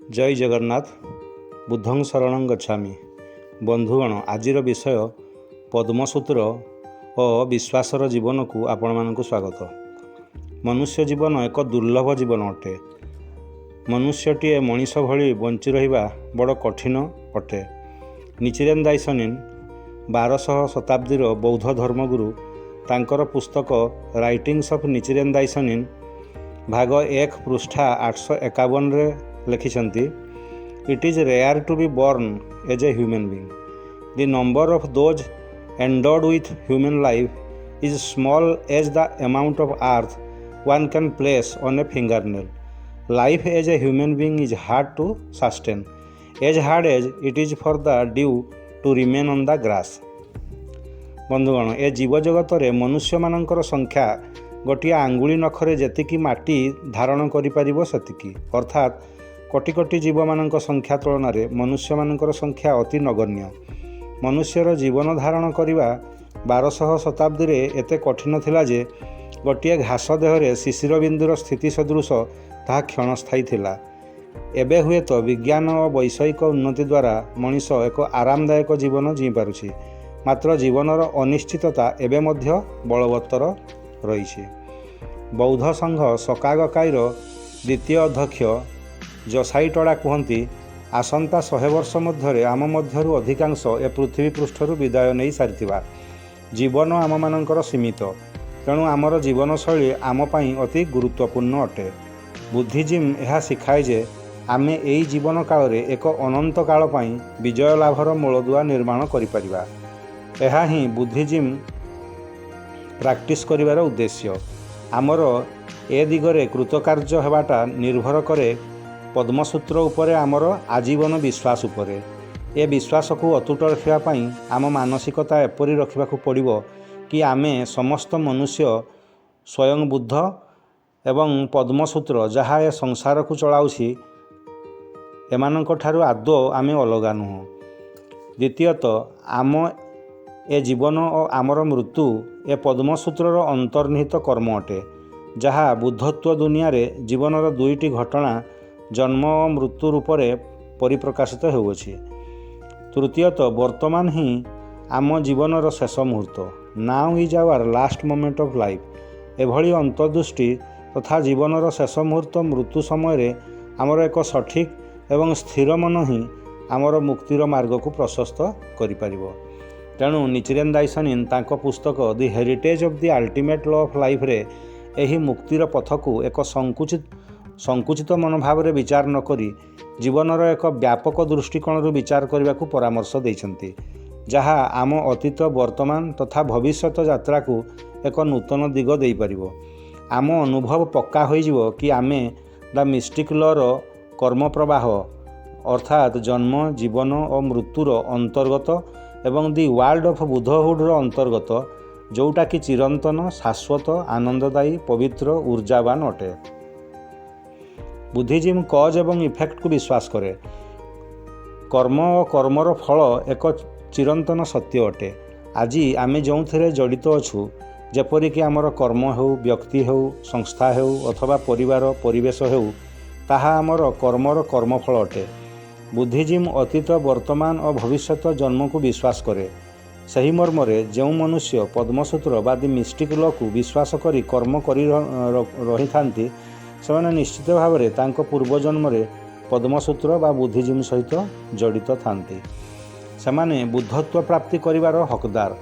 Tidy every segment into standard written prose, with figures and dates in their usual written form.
जय जगन्नाथ। बुद्धं शरणं गच्छामि। बंधुगण, आजिर विषय पद्मसूत्र और विश्वासर जीवन को आपण मानक स्वागत। मनुष्य जीवन एक दुर्लभ जीवन अटे। मनुष्यटीए मनीष भली बंची रहिबा बड़ कठिन अटे। निचिरेन दाइसनिन 1200 शताब्दीर बौद्ध धर्मगुरु तांकर पुस्तक राइटिंग्स ऑफ निचिरेन दाइसनिन भाग 1 पृष्ठा 851 रे लिखिछंती, it is rare to be born as a human being. The number of those endowed with human life is small as the amount of earth one can place on a fingernail. Life as a human being is hard to sustain, as hard as it is for the dew to remain on the grass. बंधुगण, ए जीव जगत रे मनुष्य मानकर संख्या गोटिए आंगुली नखरे जेतिकी माटी धारण करिपारिबो सेतिकी, अर्थात कोटि कोटि जीव मानक संख्या तुलन में मनुष्य मानकर संख्या अति नगण्य। मनुष्यर जीवन धारण करने 1200 शताब्दी रे एते कठिन थिला जे गोटिए घास देहरे शिशिर बिंदुर स्थिति सदृश ताहा क्षणस्थायी थिला। एबे हुए तो विज्ञान और वैषयिक उन्नति द्वारा मनीष एक आरामदायक जीवन जी पारुछि, मात्र जीवनर अनिश्चितता एबे मध्य बलवत्तर रही। बौद्ध संघ सकागकाईर द्वितीय अध्यक्ष जसाई टोड़ा कहती, आसंता 100 वर्ष मध्य आम मध्यरु अधिकांश ए पृथ्वी पृष्ठरु विदाय नहीं सारिथिबा। जीवन आम मानकर सीमित, तेणु आमर जीवनशैली आम पाई अति गुरुत्वपूर्ण अटे। बुद्धिजिम यह शिखाए जे आमे एई जीवन काल रे एक अनंत काल पाई विजय लाभर मूलदुआ निर्माण करिपारिबा। एहा ही बुद्धिजिम प्रैक्टिस करिवार उद्देश्य। आमर ए दिगरे कृतकार्य हेबाटा निर्भर करे पद्मसूत्र उपरे आमर आजीवन विश्वास उपरे। ए विश्वास को अतुट रखापी आम मानसिकता एपरी रखा पड़ो कि आमे समस्त मनुष्य स्वयं बुद्ध एवं पद्मसूत्र जहाँ ए संसार को चलाउछि एमानंक ठारु आदौ आमे अलगा नुह। द्वितीयत, आम ए जीवन और आमर मृत्यु ए पद्मसूत्रर अंतर्निहित कर्म अटे, जहाँ बुद्धत्व दुनिया रे जीवनर दुईटी घटना जन्म और मृत्यु रूप से परिप्रकाशित होउछि। तृतीयत, वर्तमान ही आम जीवनर शेष मुहूर्त, now is our last moment of life. एभली अंतर्दृष्टि तथा जीवनर शेष मुहूर्त मृत्यु समय आमर एक सठिक एवं स्थिर मन ही आमर मुक्तिर मार्ग को प्रशस्त करिपारिबो। तेणु निचिरेन दाइसनिन तांको पुस्तक the heritage of the ultimate law of life रे एही मुक्तिर पथ को एक संकुचित मनोभाव रे विचार न करी जीवनर एक व्यापक दृष्टिकोण विचार करने को परामर्श देइछन्ति, जहाँ आम अतीत वर्तमान तथा भविष्यत यात्रा को एक नूतन दिग दे पारिबो। आम अनुभव पक्का होइजिवो कि आमे द मिस्टिक लॉर कर्म प्रवाह अर्थात जन्म जीवन और मृत्युर अंतर्गत एवं दि वर्ल्ड ऑफ बुद्धहुड अंतर्गत, जोटा कि चिरंतन शाश्वत आनंददायी पवित्र ऊर्जावान अटे। बुद्धिजिम कज एवं इफेक्ट को विश्वास करे। कर्म और कर्मर फल एक चिरंतन सत्य अटे। आज आमे जो जड़ित अछु, जेपरिक आमर कर्म हो, व्यक्ति हो, संस्था हो अथवा परिवार परिवेश हो, ताहा आमर कर्मर कर्मफल अटे। बुद्धिजिम अतीत वर्तमान और भविष्यत जन्म को विश्वास करे। सही मर्मरे जो मनुष्य पद्मसूत्र बा दि मिस्टिक लॉ को विश्वास करी कर्म करी रही थांती, सेमाने निश्चित भाव में तांको पूर्वजन्म रे पद्मसूत्र बा बुद्धिजिम सहित जड़ित थांती। सेमाने बुद्धत्व प्राप्ति करिवार हकदार।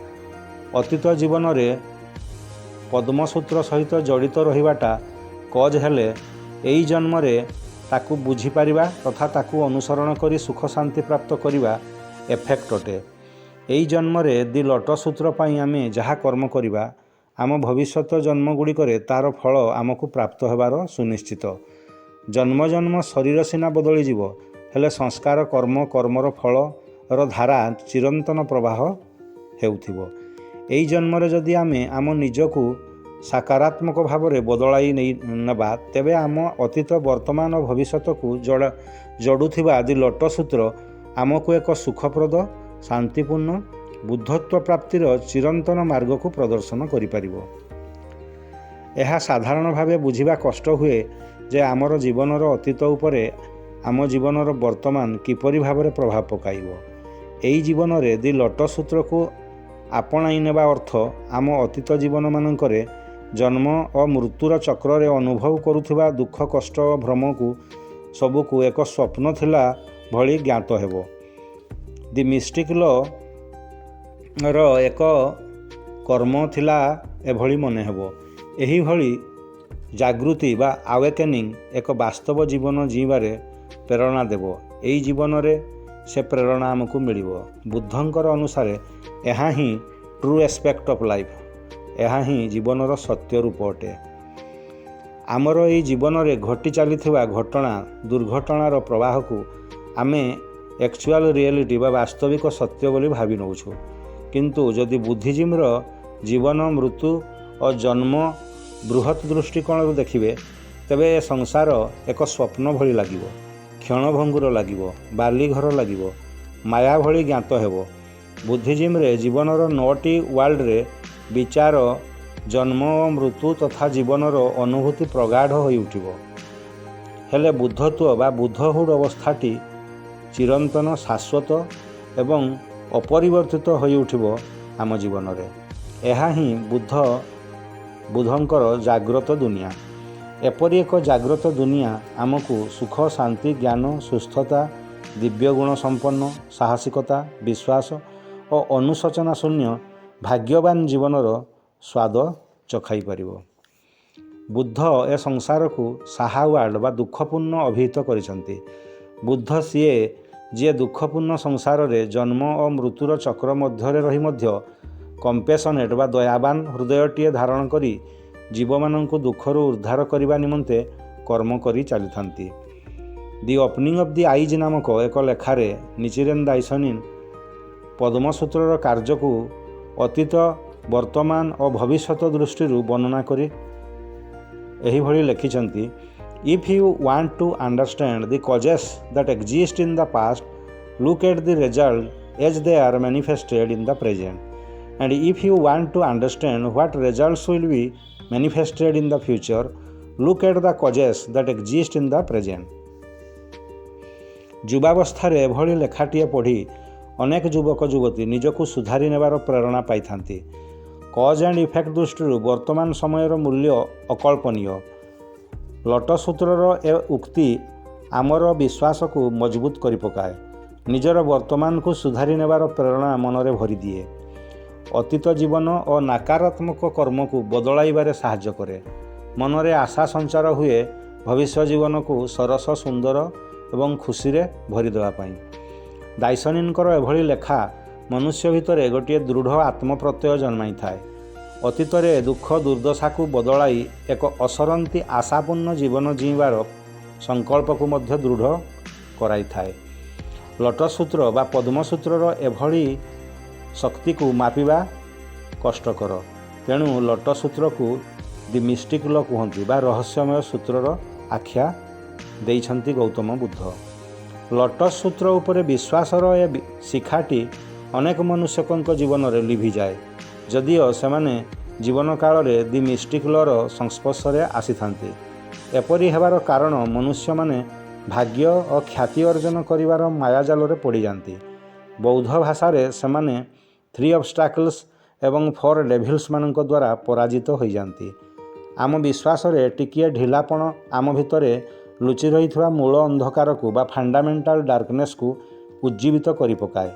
अतीत जीवन रे पद्मसूत्र सहित जड़ित रहिबाटा कज हेले एई जन्म रे ताकू बुझी पारिबा तथा ताकू अनुसरण करी सुख शांति प्राप्त करिबा एफेक्ट अटे। एई जन्म रे दि लट सूत्र पाई आमे जहाँ कर्म करिबा आम भविष्यत जन्म गुड़िकरे तार फल आमको प्राप्त होबार सुनिश्चित। जन्म जन्म शरीर सीना बदली जीव, हेले संस्कार कर्म कर्मर फलर धारा चिरंतन प्रवाह हेउथिबो। एई जन्म रे जदि आमे आम निजको सकारात्मक भाव में बदलाई नबा, तेबे आम अतीत वर्तमान और भविष्यत को जड़ुथिबा दि लट सूत्र आमको एक सुखप्रद शांतिपूर्ण बुद्धत्व प्राप्तिर चिरंतन मार्ग को प्रदर्शन करिपारिबो। यह साधारण भावे बुझिबा कष्ट हुए जे आमर जीवनर अतीत उपरे ଆମ ଜୀବନର ବର୍ତ୍ତମାନ କିପରି ଭାବରେ ପ୍ରଭାବ ପକାଇବ। ଏହି ଜୀବନରେ ଦି ଲୋଟସ୍ ସୂତ୍ରକୁ ଆପଣାଇ ନେବା ଅର୍ଥ ଆମ ଅତୀତ ଜୀବନମାନଙ୍କରେ ଜନ୍ମ ଓ ମୃତ୍ୟୁର ଚକ୍ରରେ ଅନୁଭବ କରୁଥିବା ଦୁଃଖ କଷ୍ଟ ଓ ଭ୍ରମକୁ ସବୁକୁ ଏକ ସ୍ୱପ୍ନ ଥିଲା ଭଳି ଜ୍ଞାତ ହେବ। ଦି ମିଷ୍ଟିକ୍ ଲ'ର ଏକ କର୍ମ ଥିଲା ଏଭଳି ମନେ ହେବ। ଏହିଭଳି ଜାଗୃତି ବା ଆୱେକେନିଂ ଏକ ବାସ୍ତବ ଜୀବନ ଜୀଇବାରେ ପ୍ରେରଣା ଦେବ। ଏହି ଜୀବନରେ ସେ ପ୍ରେରଣା ଆମକୁ ମିଳିବ। ବୁଦ୍ଧଙ୍କର ଅନୁସାରେ ଏହା ହିଁ ଟ୍ରୁ ଏସ୍ପେକ୍ଟ ଅଫ୍ ଲାଇଫ୍। ଏହା ହିଁ ଜୀବନର ସତ୍ୟ ରୂପ ଅଟେ। ଆମର ଏହି ଜୀବନରେ ଘଟି ଚାଲିଥିବା ଘଟଣା ଦୁର୍ଘଟଣାର ପ୍ରବାହକୁ ଆମେ ଆକ୍ଚୁଆଲ ରିଏଲିଟି ବା ବାସ୍ତବିକ ସତ୍ୟ ବୋଲି ଭାବି ନେଉଛୁ। କିନ୍ତୁ ଯଦି ବୁଦ୍ଧିଜିମ୍ର ଜୀବନ ମୃତ୍ୟୁ ଓ ଜନ୍ମ ବୃହତ୍ ଦୃଷ୍ଟିକୋଣରୁ ଦେଖିବେ, ତେବେ ଏ ସଂସାର ଏକ ସ୍ୱପ୍ନ ଭଳି ଲାଗିବ, କ୍ଷଣଭଙ୍ଗୁର ଲାଗିବ, ବାଲିଘର ଲାଗିବ, ମାୟା ଭଳି ଜ୍ଞାତ ହେବ। ବୁଦ୍ଧିଜିମ୍ରେ ଜୀବନର 9ଟି ୱାର୍ଲଡରେ ବିଚାର, ଜନ୍ମ ଓ ମୃତ୍ୟୁ ତଥା ଜୀବନର ଅନୁଭୂତି ପ୍ରଗାଢ଼ ହୋଇଉଠିବ। ହେଲେ ବୁଦ୍ଧତ୍ୱ ବା ବୁଦ୍ଧହୁଡ୍ ଅବସ୍ଥାଟି ଚିରନ୍ତନ, ଶାଶ୍ୱତ ଏବଂ ଅପରିବର୍ତ୍ତିତ ହୋଇଉଠିବ ଆମ ଜୀବନରେ। ଏହା ହିଁ ବୁଦ୍ଧଙ୍କର ଜାଗ୍ରତ ଦୁନିଆ। ଏପରି ଏକ ଜାଗ୍ରତ ଦୁନିଆ ଆମକୁ ସୁଖ, ଶାନ୍ତି, ଜ୍ଞାନ, ସୁସ୍ଥତା, ଦିବ୍ୟ ଗୁଣ ସମ୍ପନ୍ନ, ସାହସିକତା, ବିଶ୍ୱାସ ଓ ଅନୁଶୋଚନା ଶୂନ୍ୟ ଭାଗ୍ୟବାନ ଜୀବନର ସ୍ୱାଦ ଚଖାଇ ପାରିବ। ବୁଦ୍ଧ ଏ ସଂସାରକୁ ସାହା ୱାର୍ଲଡ ବା ଦୁଃଖପୂର୍ଣ୍ଣ ଅଭିହିତ କରିଛନ୍ତି। ବୁଦ୍ଧ ସିଏ ଯିଏ ଦୁଃଖପୂର୍ଣ୍ଣ ସଂସାରରେ ଜନ୍ମ ଓ ମୃତ୍ୟୁର ଚକ୍ର ମଧ୍ୟରେ ରହି ମଧ୍ୟ କମ୍ପେସନେଟ୍ ବା ଦୟାବାନ ହୃଦୟଟିଏ ଧାରଣ କରି ଜୀବମାନଙ୍କୁ ଦୁଃଖରୁ ଉଦ୍ଧାର କରିବା ନିମନ୍ତେ କର୍ମ କରି ଚାଲିଥାନ୍ତି। ଦି ଓପନିଂ ଅଫ୍ ଦି ଆଇଜ୍ ନାମକ ଏକ ଲେଖାରେ ନିଚିରେନ୍ ଦାଇସନିନ୍ ପଦ୍ମସୂତ୍ରର କାର୍ଯ୍ୟକୁ ଅତୀତ, ବର୍ତ୍ତମାନ ଓ ଭବିଷ୍ୟତ ଦୃଷ୍ଟିରୁ ବର୍ଣ୍ଣନା କରି ଏହିଭଳି ଲେଖିଛନ୍ତି, if you want to understand the causes that exist in the past, look at the result as they are manifested in the present, and if you want to understand what results will be manifested in the future, look at the causes that exist in the present. ଯୁବାବସ୍ଥାରେ ଏଭଳି ଲେଖାଟିଏ ପଢ଼ି ଅନେକ ଯୁବକ ଯୁବତୀ ନିଜକୁ ସୁଧାରି ନେବାର ପ୍ରେରଣା ପାଇଥାନ୍ତି। କଜ୍ ଆଣ୍ଡ ଇଫେକ୍ଟ ଦୃଷ୍ଟିରୁ ବର୍ତ୍ତମାନ ସମୟର ମୂଲ୍ୟ ଅକଳ୍ପନୀୟ। ଲୋଟସ୍ ସୂତ୍ରର ଏ ଉକ୍ତି ଆମର ବିଶ୍ୱାସକୁ ମଜବୁତ କରିପକାଏ, ନିଜର ବର୍ତ୍ତମାନକୁ ସୁଧାରି ନେବାର ପ୍ରେରଣା ମନରେ ଭରିଦିଏ। ଅତୀତ ଜୀବନ ଓ ନକାରାତ୍ମକ କର୍ମକୁ ବଦଳାଇବାରେ ସାହାଯ୍ୟ କରେ। ମନରେ ଆଶା ସଞ୍ଚାର ହୁଏ ଭବିଷ୍ୟ ଜୀବନକୁ ସରସ, ସୁନ୍ଦର ଏବଂ ଖୁସିରେ ଭରିଦେବା ପାଇଁ। ଦାଇସନିନ୍ଙ୍କର ଏଭଳି ଲେଖା ମନୁଷ୍ୟ ଭିତରେ ଗୋଟିଏ ଦୃଢ଼ ଆତ୍ମପ୍ରତ୍ୟୟ ଜନ୍ମାଇଥାଏ। ଅତୀତରେ ଦୁଃଖ ଦୁର୍ଦ୍ଦଶାକୁ ବଦଳାଇ ଏକ ଅସରନ୍ତି ଆଶାପୂର୍ଣ୍ଣ ଜୀବନ ଜୀଇବାର ସଂକଳ୍ପକୁ ମଧ୍ୟ ଦୃଢ଼ କରାଇଥାଏ। ଲୋଟସ୍ ସୂତ୍ର ବା ପଦ୍ମସୂତ୍ରର ଏଭଳି ଶକ୍ତିକୁ ମାପିବା କଷ୍ଟକର। ତେଣୁ ଲୋଟସ୍ ସୂତ୍ରକୁ ଦି ମିଷ୍ଟିକ୍ ଲ କୁହନ୍ତି ବା ରହସ୍ୟମୟ ସୂତ୍ରର ଆଖ୍ୟା ଦେଇଛନ୍ତି ଗୌତମ ବୁଦ୍ଧ। ଲୋଟସ୍ ସୂତ୍ର ଉପରେ ବିଶ୍ୱାସର ଏ ଶିଖାଟି ଅନେକ ମନୁଷ୍ୟଙ୍କ ଜୀବନରେ ଲିଭିଯାଏ, ଯଦିଓ ସେମାନେ ଜୀବନ କାଳରେ ଦି ମିଷ୍ଟିକ୍ ଲର ସଂସ୍ପର୍ଶରେ ଆସିଥାନ୍ତି। ଏପରି ହେବାର କାରଣ ମନୁଷ୍ୟମାନେ ଭାଗ୍ୟ ଓ ଖ୍ୟାତି ଅର୍ଜନ କରିବାର ମାୟାଜାଲରେ ପଡ଼ିଯାନ୍ତି। ବୌଦ୍ଧ ଭାଷାରେ ସେମାନେ 3 obstacles ଏବଂ 4 devils ମାନଙ୍କ ଦ୍ୱାରା ପରାଜିତ ହୋଇଯାନ୍ତି। ଆମ ବିଶ୍ୱାସରେ ଟିକିଏ ଢିଲାପଣ ଆମ ଭିତରେ ଲୁଚି ରହିଥିବା ମୂଳ ଅନ୍ଧକାରକୁ ବା ଫଣ୍ଡାମେଣ୍ଟାଲ ଡାର୍କନେସ୍କୁ ଉଜ୍ଜୀବିତ କରିପକାଏ।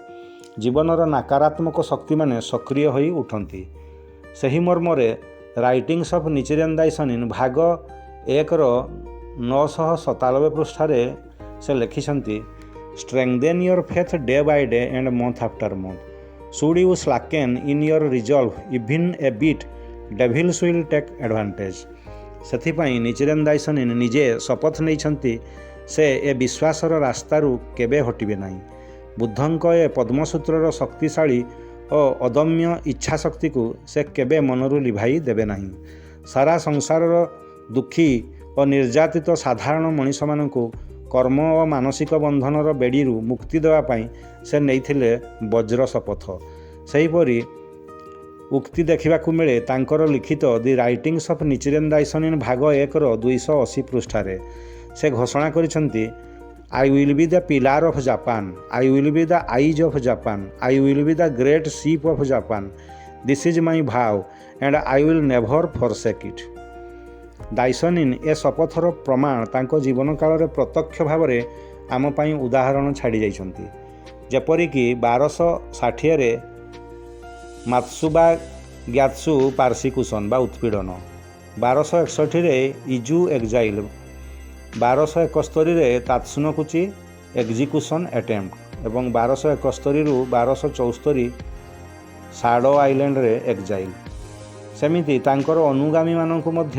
ଜୀବନର ନକାରାତ୍ମକ ଶକ୍ତିମାନେ ସକ୍ରିୟ ହୋଇ ଉଠନ୍ତି। ସେହି ମର୍ମରେ ରାଇଟିଂସ୍ ଅଫ୍ ନିଚିରେନ୍ ଦାଇସନିନ୍ ଭାଗ 1ର 997 ପୃଷ୍ଠାରେ ସେ ଲେଖିଛନ୍ତି, strengthen your faith day by day and month after month. Should you slacken in your resolve even a bit, devils will take advantage. ସେଥିପାଇଁ ନିଚିରେନ୍ ଦାଇସନିନ୍ ନିଜେ ଶପଥ ନେଇଛନ୍ତି ସେ ଏ ବିଶ୍ୱାସର ରାସ୍ତାରୁ କେବେ ହଟିବେ ନାହିଁ। ବୁଦ୍ଧଙ୍କ ଏ ପଦ୍ମସୂତ୍ରର ଶକ୍ତିଶାଳୀ ଓ ଅଦମ୍ୟ ଇଚ୍ଛାଶକ୍ତିକୁ ସେ କେବେ ମନରୁ ଲିଭାଇ ଦେବେ ନାହିଁ। ସାରା ସଂସାରର ଦୁଃଖୀ ଓ ନିର୍ଯାତିତ ସାଧାରଣ ମଣିଷମାନଙ୍କୁ କର୍ମ ଓ ମାନସିକ ବନ୍ଧନର ବେଡ଼ିରୁ ମୁକ୍ତି ଦେବା ପାଇଁ ସେ ନେଇଥିଲେ ବଜ୍ର ଶପଥ। ସେହିପରି ଉକ୍ତି ଦେଖିବାକୁ ମିଳେ ତାଙ୍କର ଲିଖିତ ଦି ରାଇଟିଂସ୍ ଅଫ୍ ନିଚିରେନ୍ ଦାଇସନିନ୍ ଭାଗ 1ର 280 ପୃଷ୍ଠାରେ। ସେ ଘୋଷଣା କରିଛନ୍ତି, I will be the pillar of Japan. I will be the eyes of Japan. I will be the great sheep of Japan. This is my vow and I will never forsake it. ଦାଇସନିନ୍ ଏ ଶପଥର ପ୍ରମାଣ ତାଙ୍କ ଜୀବନ କାଳରେ ପ୍ରତ୍ୟକ୍ଷ ଭାବରେ ଆମ ପାଇଁ ଉଦାହରଣ ଛାଡ଼ି ଯାଇଛନ୍ତି। ଯେପରିକି 1260ରେ ମାତ୍ସୁବା ଗ୍ୟାତ୍ସୁ ପାର୍ସିକ୍ୟୁସନ୍ ବା ଉତ୍ପୀଡ଼ନ, 1261ରେ ଇଜୁ ଏକ୍ଜାଇଲ୍, 1271ରେ ତାତ୍ସୁନୋକୁଚି ଏକ୍ଜିକ୍ୟୁସନ୍ ଆଟେମ୍ପ୍ଟ ଏବଂ 1271ରୁ 1274 ସାଡ଼ୋ ଆଇଲ୍ୟାଣ୍ଡରେ ଏକ୍ଜାଇଲ୍। ସେମିତି ତାଙ୍କର ଅନୁଗାମୀମାନଙ୍କୁ ମଧ୍ୟ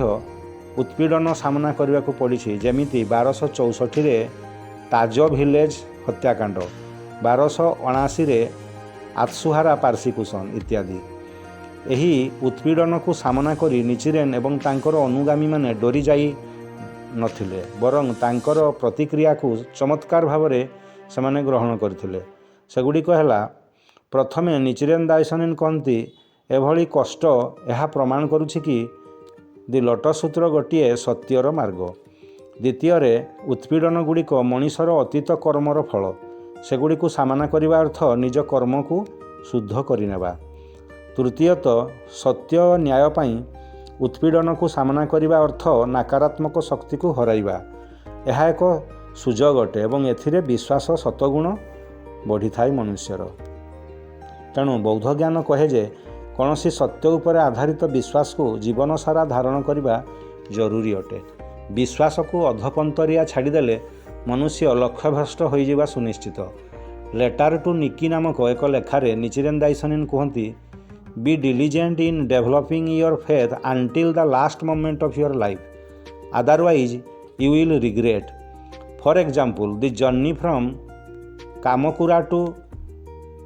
ଉତ୍ପୀଡ଼ନ ସାମ୍ନା କରିବାକୁ ପଡ଼ିଛି, ଯେମିତି 1264ରେ ତାଜୋ ଭିଲେଜ ହତ୍ୟାକାଣ୍ଡ, 1279ରେ ଆତ୍ସୁହାରା ପାର୍ସିକ୍ୟୁସନ୍ ଇତ୍ୟାଦି। ଏହି ଉତ୍ପୀଡ଼ନକୁ ସାମନା କରି ନିଚିରେନ୍ ଏବଂ ତାଙ୍କର ଅନୁଗାମୀମାନେ ଡରି ଯାଇ ନଥିଲେ, ବରଂ ତାଙ୍କର ପ୍ରତିକ୍ରିୟାକୁ ଚମତ୍କାର ଭାବରେ ସେମାନେ ଗ୍ରହଣ କରିଥିଲେ। ସେଗୁଡ଼ିକ ହେଲା, ପ୍ରଥମେ ନିଚିରେନ୍ ଦାଇସନିନ୍ କହନ୍ତି, ଏଭଳି କଷ୍ଟ ଏହା ପ୍ରମାଣ କରୁଛି କି ଦି ଲୋଟସ୍ ସୂତ୍ର ଗୋଟିଏ ସତ୍ୟର ମାର୍ଗ। ଦ୍ୱିତୀୟରେ, ଉତ୍ପୀଡ଼ନ ଗୁଡ଼ିକ ମଣିଷର ଅତୀତ କର୍ମର ଫଳ। ସେଗୁଡ଼ିକୁ ସାମନା କରିବା ଅର୍ଥ ନିଜ କର୍ମକୁ ଶୁଦ୍ଧ କରିନେବା। ତୃତୀୟତଃ, ସତ୍ୟ ଓ ନ୍ୟାୟ ପାଇଁ ଉତ୍ପୀଡ଼ନକୁ ସାମନା କରିବା ଅର୍ଥ ନକାରାତ୍ମକ ଶକ୍ତିକୁ ହରାଇବା। ଏହା ଏକ ସୁଯୋଗ ଅଟେ ଏବଂ ଏଥିରେ ବିଶ୍ୱାସ ସତଗୁଣ ବଢ଼ିଥାଏ ମନୁଷ୍ୟର। ତେଣୁ ବୌଦ୍ଧ ଜ୍ଞାନ କହେ ଯେ କୌଣସି ସତ୍ୟ ଉପରେ ଆଧାରିତ ବିଶ୍ୱାସକୁ ଜୀବନ ସାରା ଧାରଣ କରିବା ଜରୁରୀ ଅଟେ। ବିଶ୍ୱାସକୁ ଅଧପନ୍ତରିଆ ଛାଡ଼ିଦେଲେ ମନୁଷ୍ୟ ଲକ୍ଷ୍ୟଭ୍ରଷ୍ଟ ହୋଇଯିବା ସୁନିଶ୍ଚିତ। ଲେଟର ଟୁ ନିକି ନାମକ ଏକ ଲେଖାରେ ନିଚିରେନ୍ ଦାଇସନିନ୍ କୁହନ୍ତି, be diligent in developing your faith until the last moment of your life, otherwise you will regret. For example, the journey from Kamakura to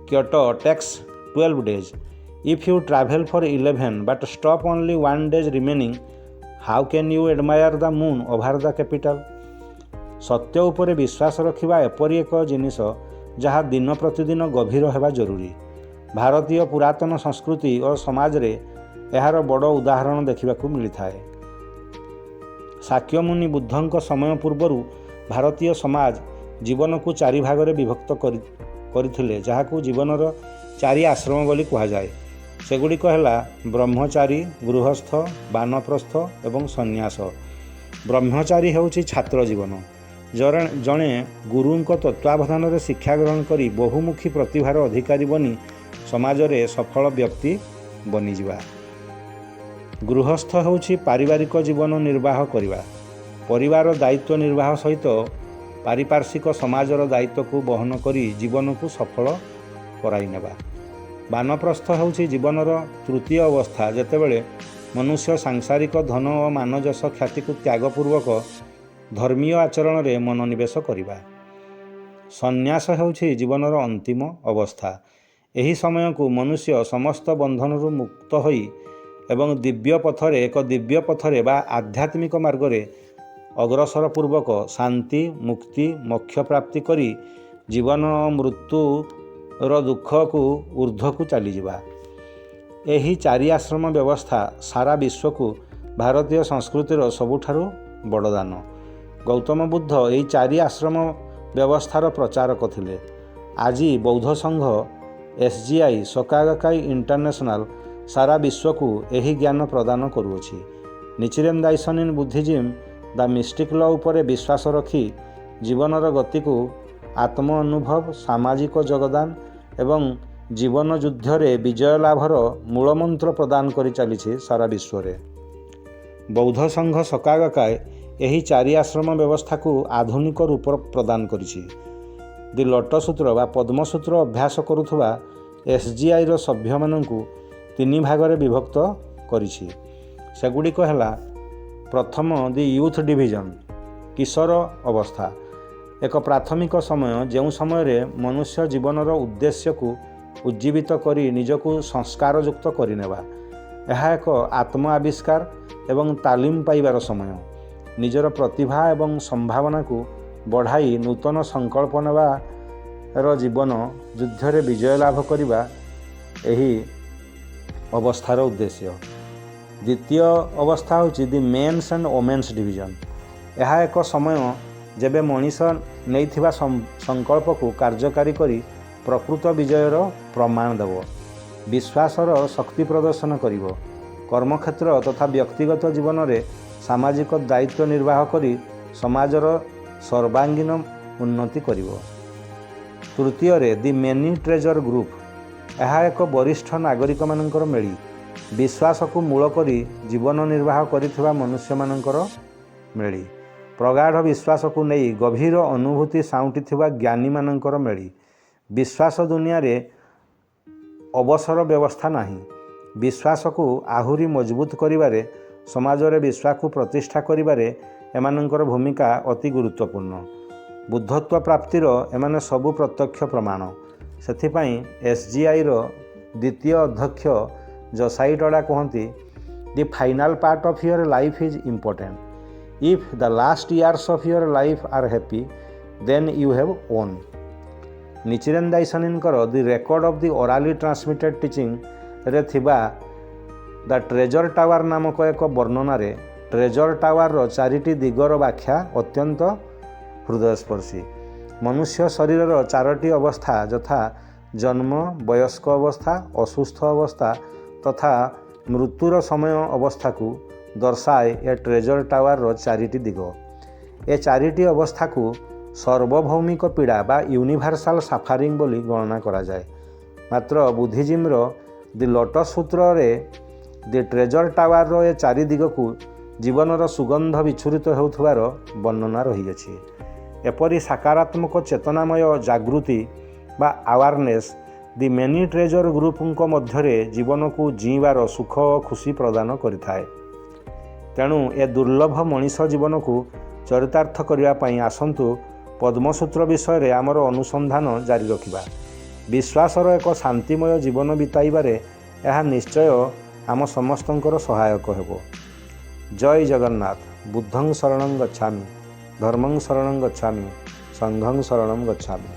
Kyoto takes 12 days. If you travel for 11 but stop only 1 day remaining, how can you admire the moon over the capital? ସତ୍ୟ ଉପରେ ବିଶ୍ୱାସ ରଖିବା ଏପରି ଏକ ଜିନିଷ ଯାହା ଦିନ ପ୍ରତିଦିନ ଗଭୀର ହେବା ଜରୁରୀ। ଭାରତୀୟ ପୁରାତନ ସଂସ୍କୃତି ଓ ସମାଜରେ ଏହାର ବଡ଼ ଉଦାହରଣ ଦେଖିବାକୁ ମିଳିଥାଏ। ଶାକ୍ୟମୁନି ବୁଦ୍ଧଙ୍କ ସମୟ ପୂର୍ବରୁ ଭାରତୀୟ ସମାଜ ଜୀବନକୁ 4 ଭାଗରେ ବିଭକ୍ତ କରିଥିଲେ, ଯାହାକୁ ଜୀବନର 4 ଆଶ୍ରମ ବୋଲି କୁହାଯାଏ। ସେଗୁଡ଼ିକ ହେଲା ବ୍ରହ୍ମଚାରୀ, ଗୃହସ୍ଥ, ବାନପ୍ରସ୍ଥ ଏବଂ ସନ୍ନ୍ୟାସ। ବ୍ରହ୍ମଚାରୀ ହେଉଛି ଛାତ୍ର ଜୀବନ। ଜଣେ ଗୁରୁଙ୍କ ତତ୍ତ୍ୱାବଧାନରେ ଶିକ୍ଷା ଗ୍ରହଣ କରି ବହୁମୁଖୀ ପ୍ରତିଭାର ଅଧିକାରୀ ବନି ସମାଜରେ ସଫଳ ବ୍ୟକ୍ତି ବନିଯିବା। ଗୃହସ୍ଥ ହେଉଛି ପାରିବାରିକ ଜୀବନ ନିର୍ବାହ କରିବା। ପରିବାର ଦାୟିତ୍ୱ ନିର୍ବାହ ସହିତ ପାରିପାର୍ଶ୍ୱିକ ସମାଜର ଦାୟିତ୍ୱକୁ ବହନ କରି ଜୀବନକୁ ସଫଳ କରାଇ ନେବା। ବାନପ୍ରସ୍ଥ ହେଉଛି ଜୀବନର ତୃତୀୟ ଅବସ୍ଥା, ଯେତେବେଳେ ମନୁଷ୍ୟ ସାଂସାରିକ ଧନ ଓ ମାନଯଶ ଖ୍ୟାତିକୁ ତ୍ୟାଗପୂର୍ବକ ଧର୍ମୀୟ ଆଚରଣରେ ମନୋନିବେଶ କରିବା। ସନ୍ନ୍ୟାସ ହେଉଛି ଜୀବନର ଅନ୍ତିମ ଅବସ୍ଥା। ଏହି ସମୟକୁ ମନୁଷ୍ୟ ସମସ୍ତ ବନ୍ଧନରୁ ମୁକ୍ତ ହୋଇ ଏବଂ ଏକ ଦିବ୍ୟ ପଥରେ ବା ଆଧ୍ୟାତ୍ମିକ ମାର୍ଗରେ ଅଗ୍ରସର ପୂର୍ବକ ଶାନ୍ତି, ମୁକ୍ତି, ମୋକ୍ଷ ପ୍ରାପ୍ତି କରି ଜୀବନ ଓ ମୃତ୍ୟୁର ଦୁଃଖକୁ ଊର୍ଦ୍ଧ୍ୱକୁ ଚାଲିଯିବା। ଏହି 4 ଆଶ୍ରମ ବ୍ୟବସ୍ଥା ସାରା ବିଶ୍ୱକୁ ଭାରତୀୟ ସଂସ୍କୃତିର ସବୁଠାରୁ ବଡ଼ ଦାନ। ଗୌତମ ବୁଦ୍ଧ ଏହି 4 ଆଶ୍ରମ ବ୍ୟବସ୍ଥାର ପ୍ରଚାରକ ଥିଲେ। ଆଜି ବୌଦ୍ଧ ସଂଘ SGI ସୋକାଗାକାଇ ଇଣ୍ଟରନ୍ୟାସନାଲ ସାରା ବିଶ୍ୱକୁ ଏହି ଜ୍ଞାନ ପ୍ରଦାନ କରୁଅଛି। ନିଚିରେନ୍ ଦାଇସନିନ୍ ବୁଦ୍ଧିଜିମ୍ ଦ ମିଷ୍ଟିକ୍ ଲ ଉପରେ ବିଶ୍ୱାସ ରଖି ଜୀବନର ଗତିକୁ ଆତ୍ମ ଅନୁଭବ, ସାମାଜିକ ଯୋଗଦାନ ଏବଂ ଜୀବନ ଯୁଦ୍ଧରେ ବିଜୟ ଲାଭର ମୂଳମନ୍ତ୍ର ପ୍ରଦାନ କରି ଚାଲିଛି ସାରା ବିଶ୍ୱରେ। ବୌଦ୍ଧ ସଂଘ ସୋକାଗାକାଇ ଏହି 4 ଆଶ୍ରମ ବ୍ୟବସ୍ଥାକୁ ଆଧୁନିକ ରୂପ ପ୍ରଦାନ କରିଛି। ଦି ଲୋଟସ୍ ସୂତ୍ର ବା ପଦ୍ମସୂତ୍ର ଅଭ୍ୟାସ କରୁଥିବା SGIର ସଭ୍ୟମାନଙ୍କୁ 3 ଭାଗରେ ବିଭକ୍ତ କରିଛି। ସେଗୁଡ଼ିକ ହେଲା, ପ୍ରଥମ ଦି ୟୁଥ୍ ଡିଭିଜନ୍, କିଶୋର ଅବସ୍ଥା, ଏକ ପ୍ରାଥମିକ ସମୟ ଯେଉଁ ସମୟରେ ମନୁଷ୍ୟ ଜୀବନର ଉଦ୍ଦେଶ୍ୟକୁ ଉଜ୍ଜୀବିତ କରି ନିଜକୁ ସଂସ୍କାରଯୁକ୍ତ କରିନେବା। ଏହା ଏକ ଆତ୍ମ ଆବିଷ୍କାର ଏବଂ ତାଲିମ ପାଇବାର ସମୟ। ନିଜର ପ୍ରତିଭା ଏବଂ ସମ୍ଭାବନାକୁ ବଢ଼ାଇ ନୂତନ ସଂକଳ୍ପ ନେବାର ଜୀବନ ଯୁଦ୍ଧରେ ବିଜୟ ଲାଭ କରିବା ଏହି ଅବସ୍ଥାର ଉଦ୍ଦେଶ୍ୟ। ଦ୍ୱିତୀୟ ଅବସ୍ଥା ହେଉଛି ଦି ମେନ୍ସ ଆଣ୍ଡ ଓମେନ୍ସ ଡିଭିଜନ୍। ଏହା ଏକ ସମୟ ଯେବେ ମଣିଷ ନେଇଥିବା ସଂକଳ୍ପକୁ କାର୍ଯ୍ୟକାରୀ କରି ପ୍ରକୃତ ବିଜୟର ପ୍ରମାଣ ଦେବ, ବିଶ୍ୱାସର ଶକ୍ତି ପ୍ରଦର୍ଶନ କରିବ, କର୍ମକ୍ଷେତ୍ର ତଥା ବ୍ୟକ୍ତିଗତ ଜୀବନରେ ସାମାଜିକ ଦାୟିତ୍ୱ ନିର୍ବାହ କରି ସମାଜର ସର୍ବାଙ୍ଗୀନ ଉନ୍ନତି କରିବ। ତୃତୀୟରେ, ଦି ମେନି ଟ୍ରେଜର ଗ୍ରୁପ। ଏହା ଏକ ବରିଷ୍ଠ ନାଗରିକମାନଙ୍କର ମେଳି, ବିଶ୍ୱାସକୁ ମୂଳ କରି ଜୀବନ ନିର୍ବାହ କରିଥିବା ମନୁଷ୍ୟମାନଙ୍କର ମେଳି, ପ୍ରଗାଢ଼ ବିଶ୍ୱାସକୁ ନେଇ ଗଭୀର ଅନୁଭୂତି ସାଉଁଟିଥିବା ଜ୍ଞାନୀମାନଙ୍କର ମେଳି। ବିଶ୍ୱାସ ଦୁନିଆରେ ଅବସର ବ୍ୟବସ୍ଥା ନାହିଁ। ବିଶ୍ୱାସକୁ ଆହୁରି ମଜବୁତ କରିବାରେ, ସମାଜରେ ବିଶ୍ୱାସକୁ ପ୍ରତିଷ୍ଠା କରିବାରେ ଏମାନଙ୍କର ଭୂମିକା ଅତି ଗୁରୁତ୍ୱପୂର୍ଣ୍ଣ। ବୁଦ୍ଧତ୍ୱ ପ୍ରାପ୍ତିର ଏମାନେ ସବୁ ପ୍ରତ୍ୟକ୍ଷ ପ୍ରମାଣ। ସେଥିପାଇଁ SGIର ଦ୍ୱିତୀୟ ଅଧ୍ୟକ୍ଷ ଜସାଇ ଟଡ଼ା କୁହନ୍ତି, the final part of your life is important. If the last years of your life are happy, then you have won. Nichiren ଦାଇସନିଙ୍କର the record of the orally transmitted ଟିଚିଂରେ ଥିବା ଦ ଟ୍ରେଜର ଟାୱାର ନାମକ ଏକ ବର୍ଣ୍ଣନାରେ treasure ଟାୱାରର 4ଟି ଦିଗର ବ୍ୟାଖ୍ୟା ଅତ୍ୟନ୍ତ ହୃଦୟସ୍ପର୍ଶୀ। ମନୁଷ୍ୟ ଶରୀରର 4ଟି ଅବସ୍ଥା ଯଥା ଜନ୍ମ, ବୟସ୍କ ଅବସ୍ଥା, ଅସୁସ୍ଥ ଅବସ୍ଥା ତଥା ମୃତ୍ୟୁର ସମୟ ଅବସ୍ଥାକୁ ଦର୍ଶାଏ ଏ ଟ୍ରେଜର ଟାୱାରର 4ଟି ଦିଗ। ଏ 4ଟି ଅବସ୍ଥାକୁ ସର୍ବଭୌମିକ ପୀଡ଼ା ବା ୟୁନିଭର୍ସାଲ ସାଫାରିଂ ବୋଲି ଗଣନା କରାଯାଏ। ମାତ୍ର ବୁଦ୍ଧିଜିମ୍ର ଦି ଲୋଟସ୍ ସୂତ୍ରରେ ଦି ଟ୍ରେଜର ଟାୱାରର ଏ 4 ଦିଗକୁ ଜୀବନର ସୁଗନ୍ଧ ବିଚ୍ଛୁରିତ ହେଉଥିବାର ବର୍ଣ୍ଣନା ରହିଅଛି। ଏପରି ସକାରାତ୍ମକ ଚେତନାମୟ ଜାଗୃତି ବା ଆୱାରନେସ୍ ଦି ମେନି ଟ୍ରେଜର ଗ୍ରୁପଙ୍କ ମଧ୍ୟରେ ଜୀବନକୁ ଜୀଇବାର ସୁଖ ଓ ଖୁସି ପ୍ରଦାନ କରିଥାଏ। ତେଣୁ ଏ ଦୁର୍ଲଭ ମଣିଷ ଜୀବନକୁ ଚରିତାର୍ଥ କରିବା ପାଇଁ ଆସନ୍ତୁ ପଦ୍ମସୂତ୍ର ବିଷୟରେ ଆମର ଅନୁସନ୍ଧାନ ଜାରି ରଖିବା। ବିଶ୍ୱାସର ଏକ ଶାନ୍ତିମୟ ଜୀବନ ବିତାଇବାରେ ଏହା ନିଶ୍ଚୟ ଆମ ସମସ୍ତଙ୍କର ସହାୟକ ହେବ। ଜୟ ଜଗନ୍ନାଥ। ବୁଦ୍ଧଂ ଶରଣଂ ଗଚ୍ଛାମି, ଧର୍ମଂ ଶରଣଂ ଗଚ୍ଛାମି, ସଂଘଂ ଶରଣଂ ଗଚ୍ଛାମି।